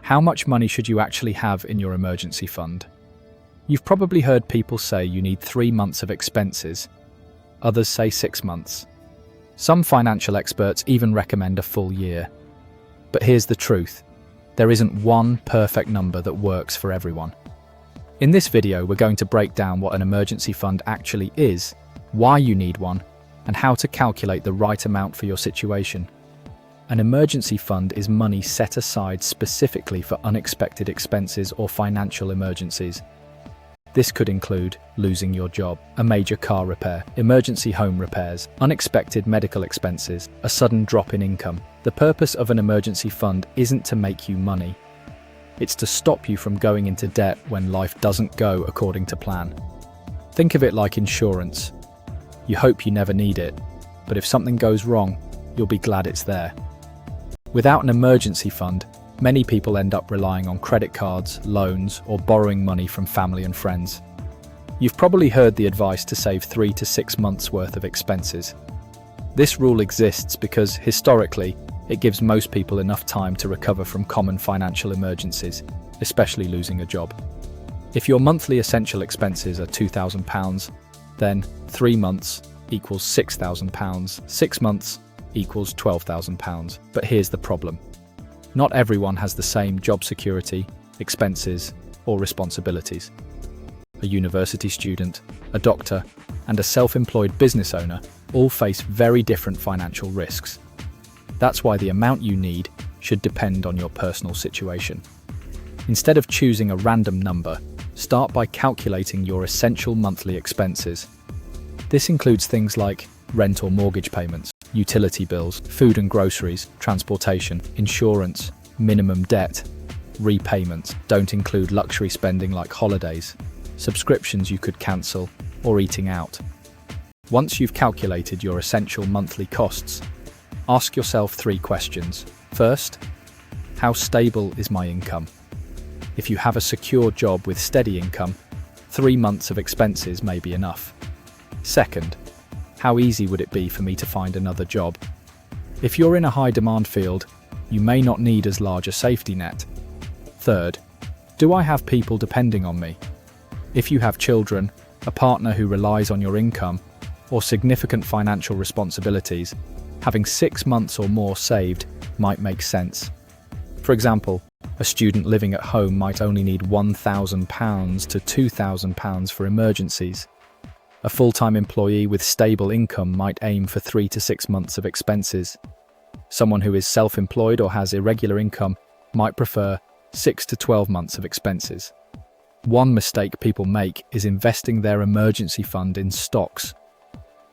How much money should you actually have in your emergency fund? You've probably heard people say you need 3 months of expenses. Others say 6 months. Some financial experts even recommend a full year. But here's the truth. There isn't one perfect number that works for everyone. In this video, we're going to break down what an emergency fund actually is, why you need one, and how to calculate the right amount for your situation. An emergency fund is money set aside specifically for unexpected expenses or financial emergencies. This could include losing your job, a major car repair, emergency home repairs, unexpected medical expenses, a sudden drop in income. The purpose of an emergency fund isn't to make you money. It's to stop you from going into debt when life doesn't go according to plan. Think of it like insurance. You hope you never need it, but if something goes wrong, you'll be glad it's there. Without an emergency fund, many people end up relying on credit cards, loans, or borrowing money from family and friends. You've probably heard the advice to save 3 to 6 months' worth of expenses. This rule exists because, historically, it gives most people enough time to recover from common financial emergencies, especially losing a job. If your monthly essential expenses are £2,000, then 3 months equals £6,000, 6 months equals £12,000. But here's the problem. Not everyone has the same job security, expenses, or responsibilities. A university student, a doctor, and a self-employed business owner all face very different financial risks. That's why the amount you need should depend on your personal situation. Instead of choosing a random number, start by calculating your essential monthly expenses. This includes things like rent or mortgage payments, utility bills, food and groceries, transportation, insurance, minimum debt, repayments. Don't include luxury spending like holidays, subscriptions you could cancel, or eating out. Once you've calculated your essential monthly costs, ask yourself 3 questions. First, how stable is my income? If you have a secure job with steady income, 3 months of expenses may be enough. Second, how easy would it be for me to find another job? If you're in a high-demand field, you may not need as large a safety net. Third, do I have people depending on me? If you have children, a partner who relies on your income, or significant financial responsibilities, having 6 months or more saved might make sense. For example, a student living at home might only need £1,000 to £2,000 for emergencies. A full-time employee with stable income might aim for 3 to 6 months of expenses. Someone who is self-employed or has irregular income might prefer 6 to 12 months of expenses. One mistake people make is investing their emergency fund in stocks.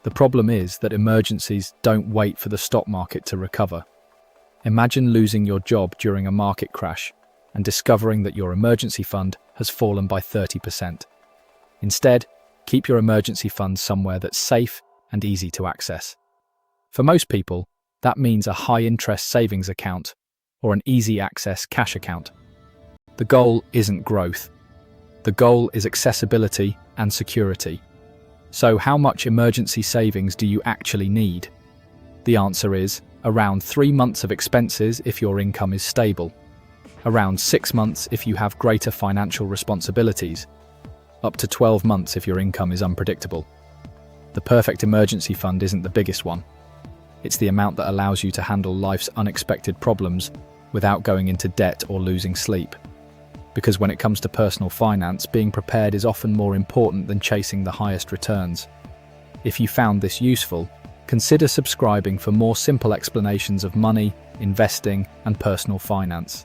The problem is that emergencies don't wait for the stock market to recover. Imagine losing your job during a market crash and discovering that your emergency fund has fallen by 30%. Instead, keep your emergency fund somewhere that's safe and easy to access. For most people, that means a high-interest savings account or an easy-access cash account. The goal isn't growth. The goal is accessibility and security. So how much emergency savings do you actually need? The answer is around 3 months of expenses if your income is stable, around 6 months if you have greater financial responsibilities, up to 12 months if your income is unpredictable. The perfect emergency fund isn't the biggest one. It's the amount that allows you to handle life's unexpected problems without going into debt or losing sleep. Because when it comes to personal finance, being prepared is often more important than chasing the highest returns. If you found this useful, consider subscribing for more simple explanations of money, investing, and personal finance.